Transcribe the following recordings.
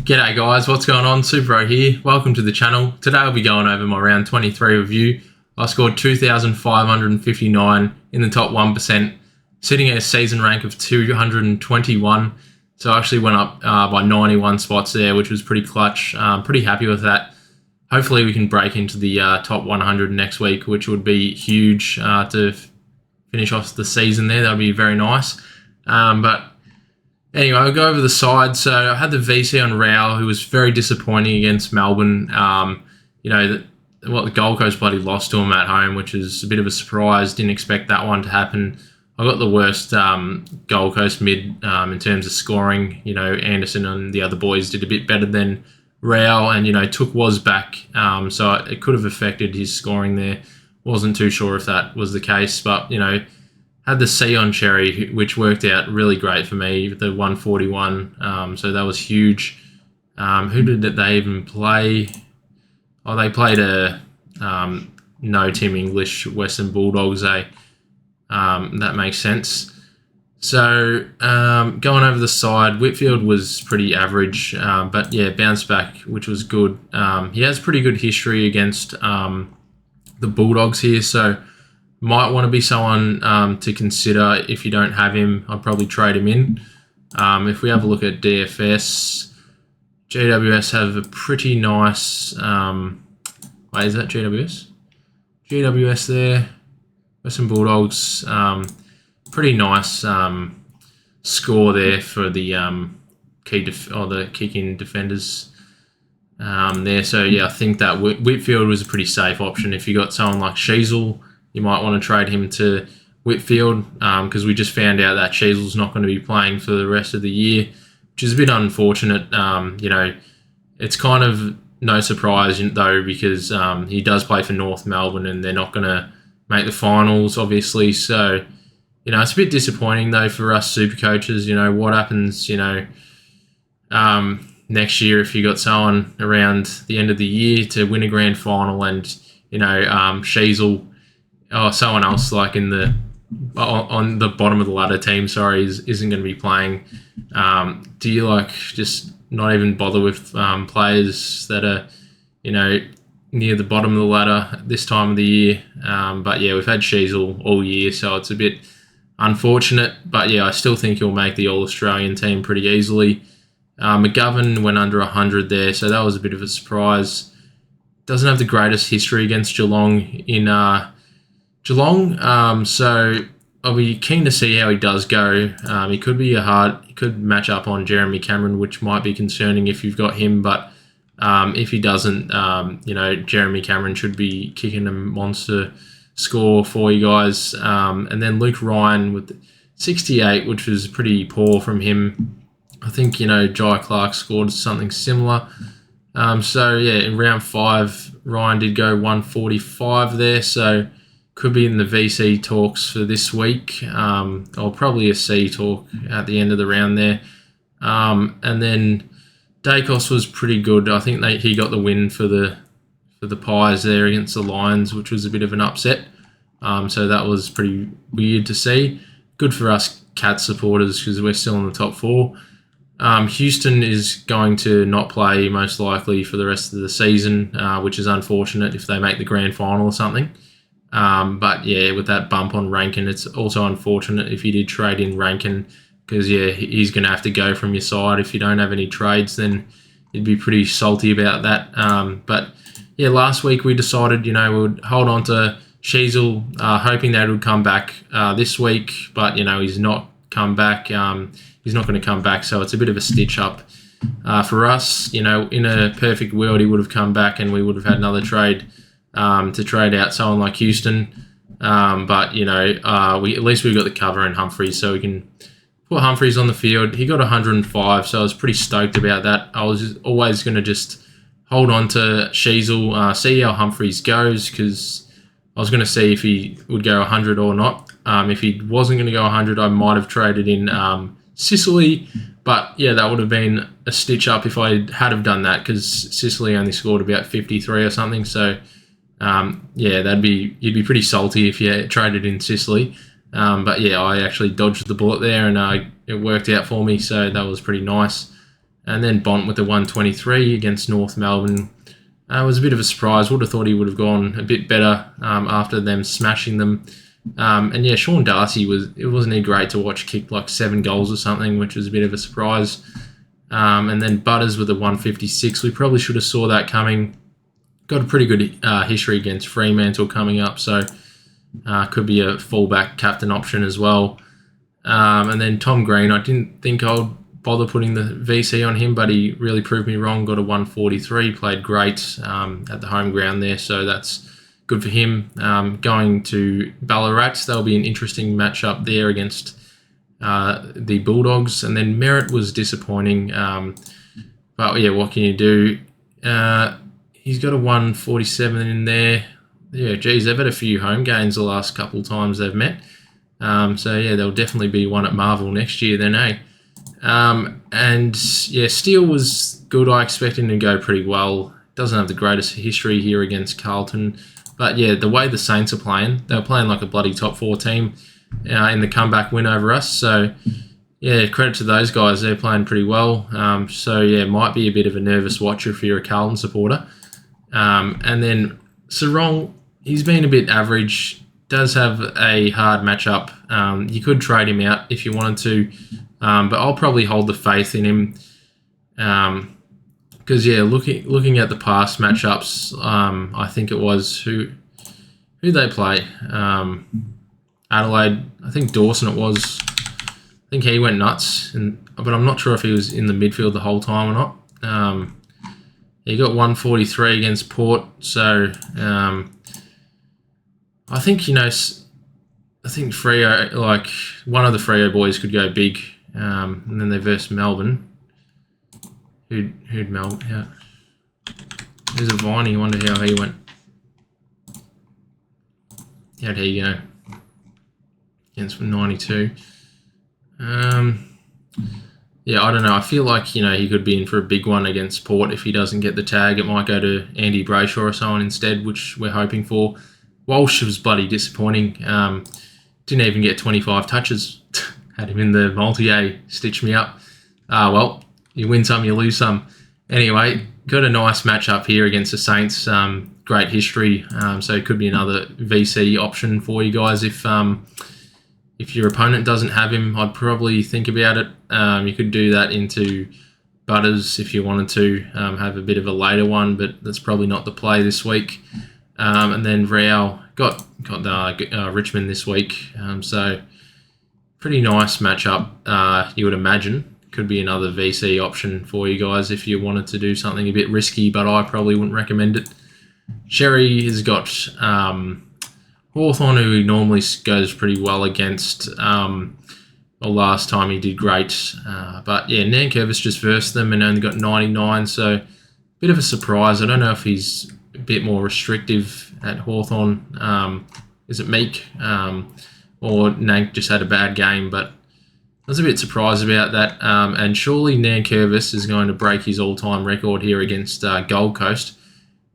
G'day guys, what's going on? SuperCoach here. Welcome to the channel. Today I'll be going over my round 23 review. I scored 2,559 in the top 1%, sitting at a season rank of 221. So I actually went up by 91 spots there, which was pretty clutch. Pretty happy with that. Hopefully we can break into the top 100 next week, which would be huge to finish off the season there. That would be very nice. But anyway, I'll go over the side. So I had the VC on Rao, who was very disappointing against Melbourne. The Gold Coast bloody lost to him at home, which is a bit of a surprise. Didn't expect that one to happen. I got the worst Gold Coast mid in terms of scoring. Anderson and the other boys did a bit better than Rao, and Took was back, so it could have affected his scoring there. Wasn't too sure if that was the case, but had the C on Cherry, which worked out really great for me, the 141. So that was huge. Who did they even play? Oh, they played a no Tim English Western Bulldogs. That makes sense. So going over the side, Whitfield was pretty average, but yeah, bounced back, which was good. He has pretty good history against the Bulldogs here, so might want to be someone to consider. If you don't have him, I'd probably trade him in. If we have a look at DFS, GWS have a pretty nice... wait, is that GWS? GWS there. Western Bulldogs, pretty nice score there for the the kick-in defenders there. So yeah, I think that Whitfield was a pretty safe option. If you got someone like Sheasel, you might want to trade him to Whitfield because we just found out that Sheasel's not going to be playing for the rest of the year, which is a bit unfortunate. It's kind of no surprise though, because he does play for North Melbourne and they're not going to make the finals, obviously. So, it's a bit disappointing though for us super coaches. What happens, next year if you got someone around the end of the year to win a grand final and, Sheasel or someone else like on the bottom of the ladder team, isn't going to be playing. Do you just not even bother with players that are, near the bottom of the ladder at this time of the year? But yeah, we've had Sheasel all year, so it's a bit unfortunate. But yeah, I still think he'll make the All-Australian team pretty easily. McGovern went under 100 there, so that was a bit of a surprise. Doesn't have the greatest history against Geelong in Geelong, so I'll be keen to see how he does go. He could match up on Jeremy Cameron, which might be concerning if you've got him, but if he doesn't, Jeremy Cameron should be kicking a monster score for you guys. And then Luke Ryan with 68, which was pretty poor from him. I think, Jai Clark scored something similar. So yeah, in round 5, Ryan did go 145 there, so could be in the VC talks for this week, or probably a C talk at the end of the round there. And then Dacos was pretty good. I think he got the win for the Pies there against the Lions, which was a bit of an upset. So that was pretty weird to see. Good for us Cats supporters because we're still in the top 4. Houston is going to not play most likely for the rest of the season, which is unfortunate if they make the grand final or something. But yeah, with that bump on Rankin, it's also unfortunate if you did trade in Rankin because yeah, he's going to have to go from your side. If you don't have any trades, then you'd be pretty salty about that. But yeah, last week we decided, we would hold on to Sheasel, hoping that he would come back this week, but he's not come back. He's not going to come back, so it's a bit of a stitch up for us. In a perfect world, he would have come back and we would have had another trade to trade out someone like Houston. But at least we've got the cover in Humphries, so we can put Humphries on the field. He got 105, so I was pretty stoked about that. I was always going to just hold on to Sheasel, see how Humphries goes, because I was going to see if he would go 100 or not. If he wasn't going to go 100, I might have traded in Sicily, but yeah, that would have been a stitch up if I had have done that, because Sicily only scored about 53 or something. So yeah, you'd be pretty salty if you traded in Sicily. But yeah, I actually dodged the bullet there and it worked out for me, so that was pretty nice. And then Bont with the 123 against North Melbourne. Was a bit of a surprise. Would have thought he would have gone a bit better after them smashing them. And yeah, Sean Darcy wasn't he great to watch, kick like 7 goals or something, which was a bit of a surprise. And then Butters with a 156. We probably should have saw that coming. Got a pretty good history against Fremantle coming up, so could be a fullback captain option as well. And then Tom Green, I didn't think I would bother putting the VC on him, but he really proved me wrong. Got a 143, played great at the home ground there, so that's good for him. Going to Ballarat, that'll be an interesting matchup there against the Bulldogs. And then Merritt was disappointing, but yeah, what can you do? He's got a 147 in there. Yeah, geez, they've had a few home games the last couple times they've met. So yeah, there'll definitely be one at Marvel next year then, eh? And yeah, Steele was good. I expect him to go pretty well. Doesn't have the greatest history here against Carlton. But yeah, the way the Saints are playing, they're playing like a bloody top 4 team in the comeback win over us. So yeah, credit to those guys. They're playing pretty well. So yeah, might be a bit of a nervous watcher if you're a Carlton supporter. And then Sarong, he's been a bit average. Does have a hard matchup. You could trade him out if you wanted to. But I'll probably hold the faith in him. Because yeah, looking at the past matchups, I think it was who they play. Adelaide, I think Dawson it was. I think he went nuts, but I'm not sure if he was in the midfield the whole time or not. He got 143 against Port, so I think Freo, like one of the Freo boys could go big, and then they versed Melbourne. Who'd Melbourne? Yeah. There's a Viney. I wonder how he went. How'd he go? Against 92. Yeah, I don't know. I feel like, he could be in for a big one against Port. If he doesn't get the tag, it might go to Andy Brayshaw or someone instead, which we're hoping for. Walsh was bloody disappointing. Didn't even get 25 touches. Had him in the multi-A. Stitched me up. Well, you win some, you lose some. Anyway, got a nice matchup here against the Saints. Great history. So it could be another VC option for you guys. If your opponent doesn't have him, I'd probably think about it. You could do that into Butters if you wanted to have a bit of a later one, but that's probably not the play this week. And then Real got Richmond this week. So pretty nice matchup, you would imagine. Could be another VC option for you guys if you wanted to do something a bit risky, but I probably wouldn't recommend it. Sherry has got Hawthorn, who normally goes pretty well against. Well, last time he did great. But yeah, Nankervis just versed them and only got 99, so bit of a surprise. I don't know if he's a bit more restrictive at Hawthorn. Is it Meek? Or Nank just had a bad game, but I was a bit surprised about that. And surely Nankervis is going to break his all-time record here against Gold Coast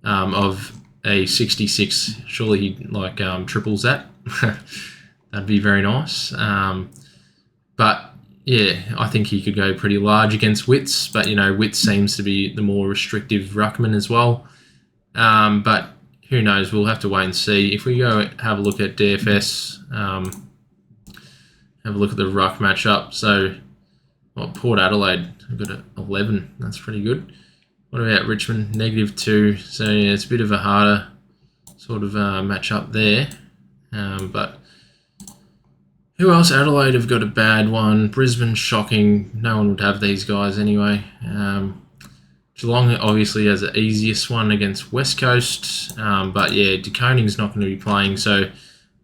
of a 66. Surely he triples that. That'd be very nice. But yeah, I think he could go pretty large against Witts. But Witts seems to be the more restrictive ruckman as well. But who knows? We'll have to wait and see. If we go have a look at DFS. Have a look at the ruck matchup. So, Port Adelaide, I've got an 11. That's pretty good. What about Richmond? -2. So, yeah, it's a bit of a harder sort of matchup there. But who else? Adelaide have got a bad one. Brisbane, shocking. No one would have these guys anyway. Geelong obviously has the easiest one against West Coast. But, yeah, De Koning's not going to be playing. So,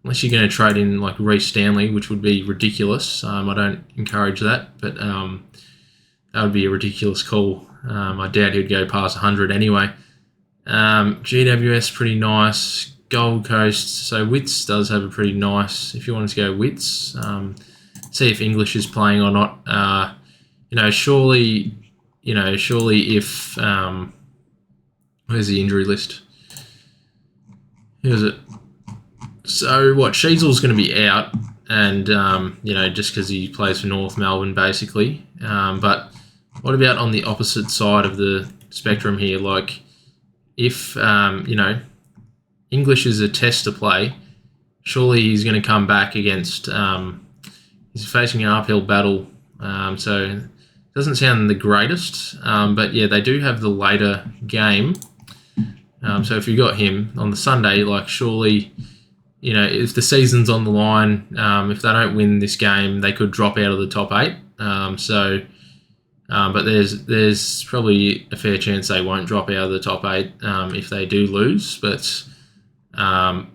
unless you're going to trade in like Reece Stanley, which would be ridiculous. I don't encourage that, but that would be a ridiculous call. I doubt he'd go past 100 anyway. GWS, pretty nice. Gold Coast, so Witts does have a pretty nice, if you wanted to go Witts. See if English is playing or not. Surely if... where's the injury list? Who is it? So what? Sheasel's going to be out, and just because he plays for North Melbourne, basically. But What about on the opposite side of the spectrum here? Like, if, English is a test to play, surely he's going to come back against, he's facing an uphill battle. So it doesn't sound the greatest. But yeah, they do have the later game. So if you got him on the Sunday, like, surely, if the season's on the line, if they don't win this game, they could drop out of the top 8. But there's probably a fair chance they won't drop out of the top 8 if they do lose. But I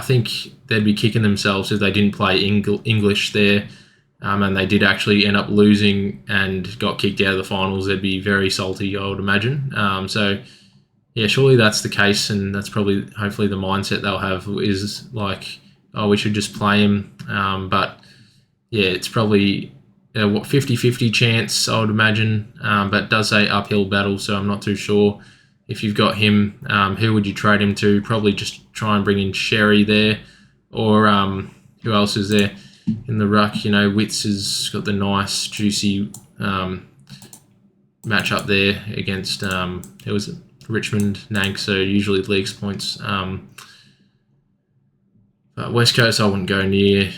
think they'd be kicking themselves if they didn't play English there, and they did actually end up losing and got kicked out of the finals. They'd be very salty, I would imagine. So yeah, surely that's the case, and that's probably, hopefully, the mindset they'll have is like, oh, we should just play him. But yeah, it's probably 50-50 chance, I would imagine, but it does say uphill battle, so I'm not too sure. If you've got him, who would you trade him to? Probably just try and bring in Sherry there, or who else is there in the ruck? Witz has got the nice, juicy matchup there against, who was it? Richmond, Nank, so usually leagues points. But West Coast I wouldn't go near.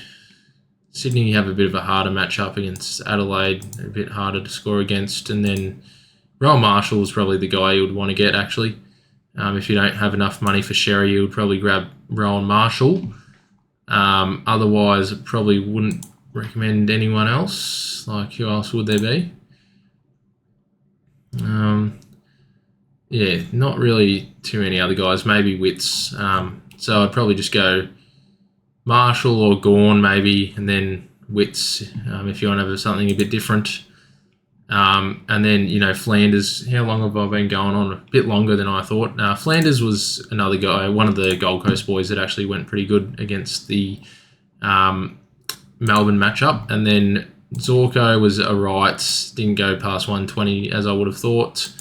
Sydney, you have a bit of a harder matchup against Adelaide, a bit harder to score against. And then Rowan Marshall is probably the guy you would want to get, actually. If you don't have enough money for Sherry, you would probably grab Rowan Marshall. Otherwise, I probably wouldn't recommend anyone else. Like, who else would there be? Yeah, not really too many other guys. Maybe Witts. So I'd probably just go Marshall or Gawn maybe, and then Witts if you want to have something a bit different. And then, Flanders. How long have I been going on? A bit longer than I thought. Flanders was another guy, one of the Gold Coast boys that actually went pretty good against the Melbourne matchup. And then Zorko was alright. Didn't go past 120 as I would have thought.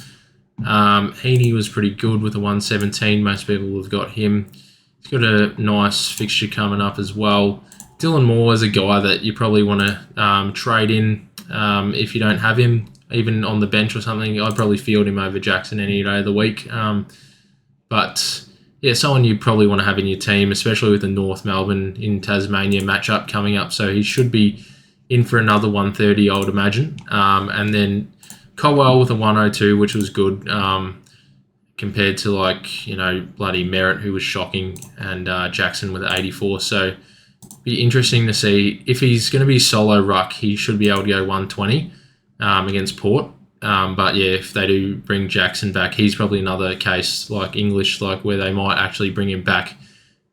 Heaney was pretty good with a 117. Most people have got him. He's got a nice fixture coming up as well. Dylan Moore is a guy that you probably want to trade in if you don't have him, even on the bench or something. I'd probably field him over Jackson any day of the week. But yeah, someone you probably want to have in your team, especially with the North Melbourne in Tasmania matchup coming up. So he should be in for another 130, I would imagine. And then Colwell with a 102, which was good compared to bloody Merritt, who was shocking, and Jackson with 84. So be interesting to see if he's going to be solo ruck. He should be able to go 120 against Port. But yeah, if they do bring Jackson back, he's probably another case like English, where they might actually bring him back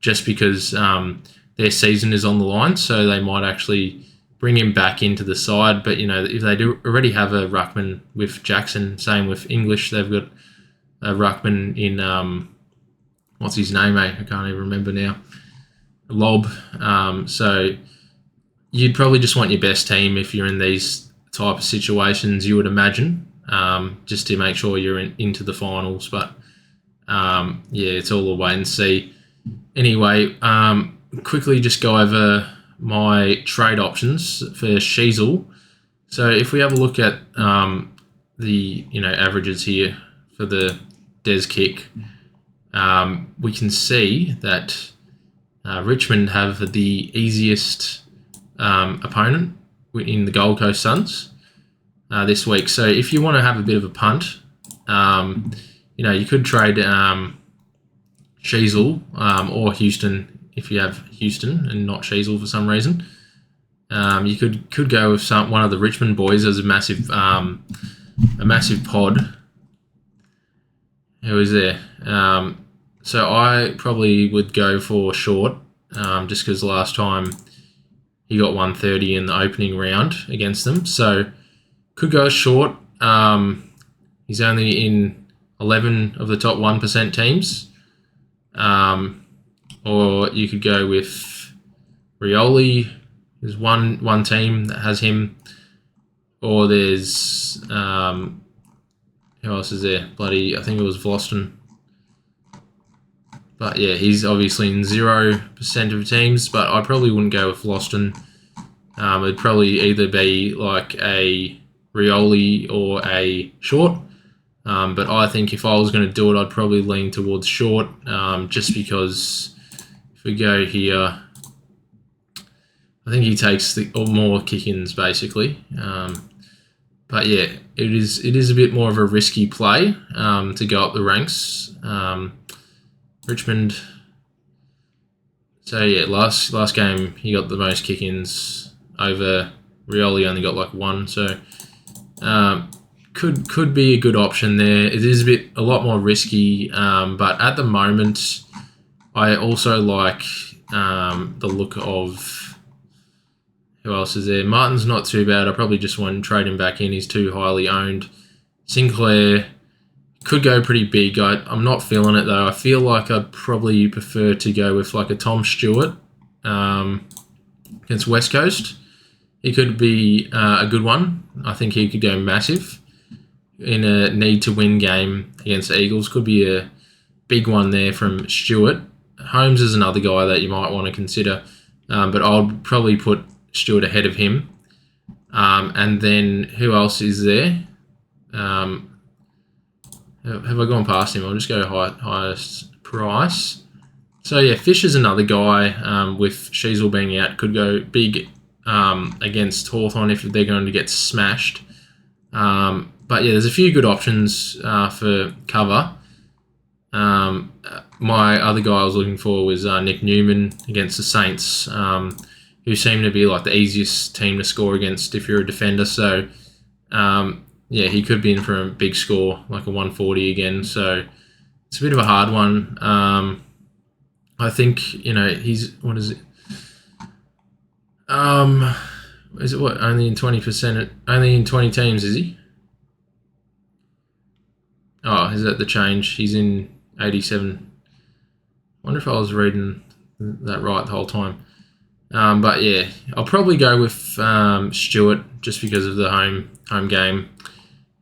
just because their season is on the line. So they might actually bring him back into the side. But, if they do already have a ruckman with Jackson, same with English, they've got a ruckman in, what's his name, mate? I can't even remember now. Lob. So you'd probably just want your best team if you're in these type of situations, you would imagine, just to make sure you're into the finals. But, yeah, it's all a wait and see. Anyway, quickly just go over my trade options for Sheasel. So if we have a look at the averages here for the Des kick, we can see that Richmond have the easiest opponent in the Gold Coast Suns this week. So if you want to have a bit of a punt, you could trade Sheasel or Houston. If you have Houston and not Sheasel for some reason, you could go with one of the Richmond boys as a massive pod. Who is there? So I probably would go for Short, just because last time he got 130 in the opening round against them. So could go Short. He's only in 11 of the top 1% teams. Or you could go with Rioli. There's one team that has him. Or there's who else is there? I think it was Vlosten. But yeah, he's obviously in 0% of teams. But I probably wouldn't go with Vlosten. It'd probably either be like a Rioli or a short. But I think if I was going to do it, I'd probably lean towards short, just because if we go here, I think he takes more kick-ins basically. But yeah, it is a bit more of a risky play to go up the ranks. Richmond. So yeah, last game he got the most kick-ins over Rioli. Only got like one, so could be a good option there. It is a lot more risky, but at the moment, I also like the look of. Who else is there? Martin's not too bad. I probably just want to trade him back in. He's too highly owned. Sinclair could go pretty big. I'm not feeling it though. I feel like I'd probably prefer to go with like a Tom Stewart against West Coast. He could be a good one. I think he could go massive in a need-to-win game against the Eagles. Could be a big one there from Stewart. Holmes is another guy that you might want to consider, but I'll probably put Stewart ahead of him. And then who else is there? Have I gone past him? I'll just go highest price. So yeah, Fish is another guy with Sheasel being out. Could go big against Hawthorn if they're going to get smashed. But yeah, there's a few good options for cover. My other guy I was looking for was Nick Newman against the Saints, who seem to be like the easiest team to score against if you're a defender. So yeah, he could be in for a big score, like a 140 again. So it's a bit of a hard one. I think, he's, what is it? Is it what, only in 20%, only in 20 teams, is he? Oh, is that the change? He's in 87. I wonder if I was reading that right the whole time. But yeah, I'll probably go with Stewart just because of the home game.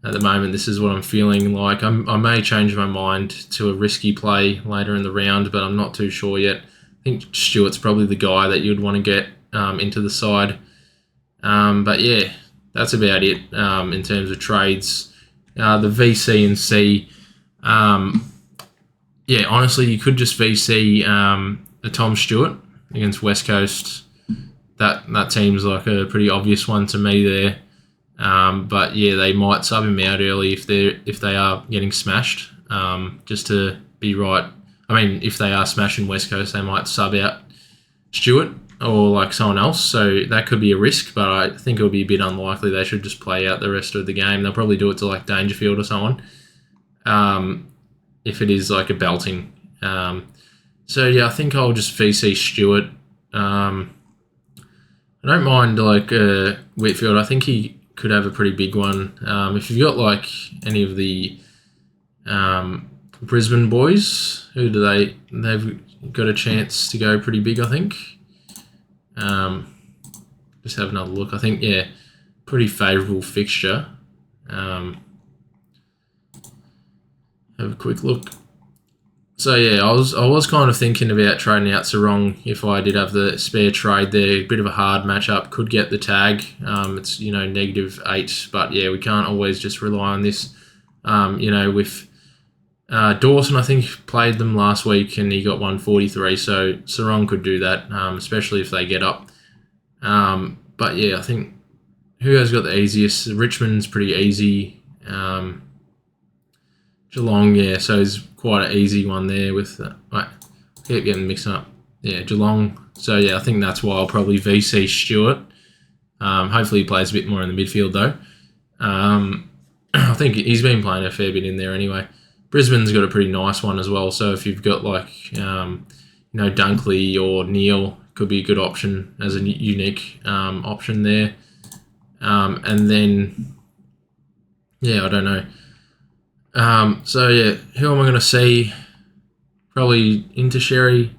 At the moment, this is what I'm feeling like. I may change my mind to a risky play later in the round, but I'm not too sure yet. I think Stewart's probably the guy that you'd want to get into the side. But yeah, that's about it in terms of trades. The VC and C, yeah, honestly, you could just VC a Tom Stewart against West Coast. That seems like a pretty obvious one to me there. But yeah, they might sub him out early if they are getting smashed. Just to be right. I mean, if they are smashing West Coast, they might sub out Stewart or like someone else. So that could be a risk, but I think it would be a bit unlikely. They should just play out the rest of the game. They'll probably do it to like Dangerfield or someone. If it is like a belting. So yeah, I think I'll just VC Stewart. I don't mind like Whitfield. I think he could have a pretty big one. If you've got like any of the Brisbane boys, they've got a chance to go pretty big, I think. Just have another look. I think, yeah, pretty favourable fixture. Have a quick look. So yeah, I was kind of thinking about trading out Sarong if I did have the spare trade there. Bit of a hard matchup. Could get the tag. It's -8, but yeah, we can't always just rely on this. With Dawson, I think played them last week and he got 143. So Sarong could do that, especially if they get up. But yeah, I think who has got the easiest? Richmond's pretty easy. Geelong, yeah, so it's quite an easy one there with... I keep getting mixed up. Yeah, Geelong. So, yeah, I think that's why I'll probably VC Stewart. Hopefully he plays a bit more in the midfield, though. I think he's been playing a fair bit in there anyway. Brisbane's got a pretty nice one as well. So, if you've got, like, Dunkley or Neil, could be a good option as a unique option there. And then, yeah, I don't know. So yeah, who am I going to see? Probably into Sherry.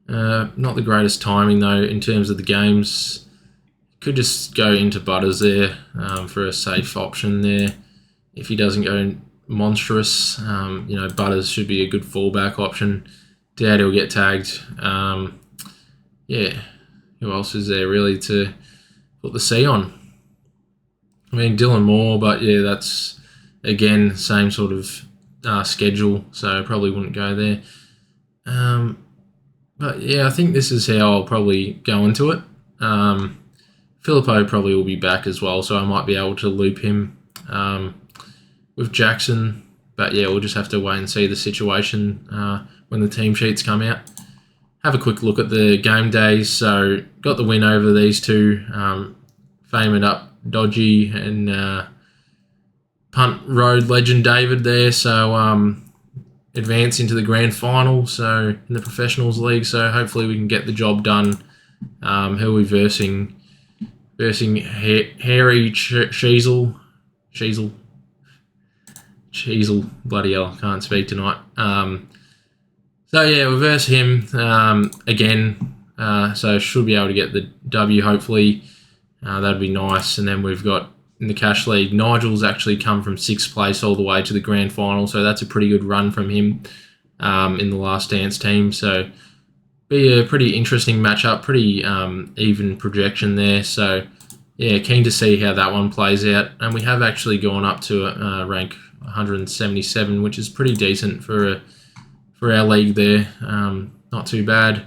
Not the greatest timing though in terms of the games. Could just go into Butters there for a safe option there. If he doesn't go monstrous, Butters should be a good fallback option. Doubt he'll get tagged. Yeah, who else is there really to put the C on? I mean, Dylan Moore, but yeah, that's, again, same sort of schedule, so probably wouldn't go there. But yeah, I think this is how I'll probably go into it. Filippo probably will be back as well, so I might be able to loop him with Jackson. But yeah, we'll just have to wait and see the situation when the team sheets come out. Have a quick look at the game days. So got the win over these two. Fame it up, Dodgy and Punt Road legend David there. So advance into the grand final. So in the Professionals League. So hopefully we can get the job done. He'll be versing Harry Sheasel. Bloody hell, can't speak tonight. So yeah, we'll verse him again. So should be able to get the W, hopefully. That'd be nice. And then we've got, in the Cash League, Nigel's actually come from 6th place all the way to the grand final. So that's a pretty good run from him in the Last Dance team. So be a pretty interesting matchup, pretty even projection there. So yeah, keen to see how that one plays out. And we have actually gone up to rank 177, which is pretty decent for our league there. Not too bad.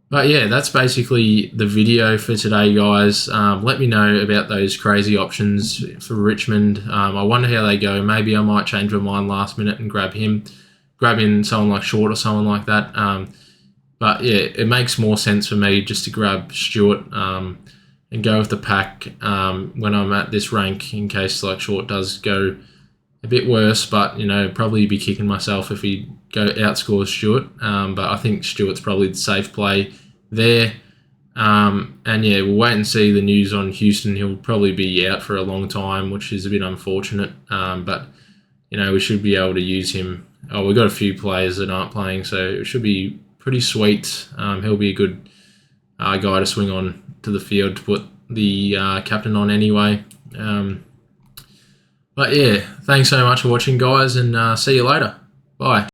But yeah, that's basically the video for today, guys. Let me know about those crazy options for Richmond. I wonder how they go. Maybe I might change my mind last minute and grab in someone like Short or someone like that. But yeah, it makes more sense for me just to grab Stewart and go with the pack when I'm at this rank, in case like Short does go a bit worse. But you know, probably be kicking myself if he outscores Stewart. But I think Stewart's probably the safe play there. And yeah, we'll wait and see the news on Houston. He'll probably be out for a long time, which is a bit unfortunate. But you know, we should be able to use him. Oh, we've got a few players that aren't playing, so it should be pretty sweet. He'll be a good guy to swing on to the field to put the captain on anyway. But yeah, thanks so much for watching, guys, and see you later. Bye.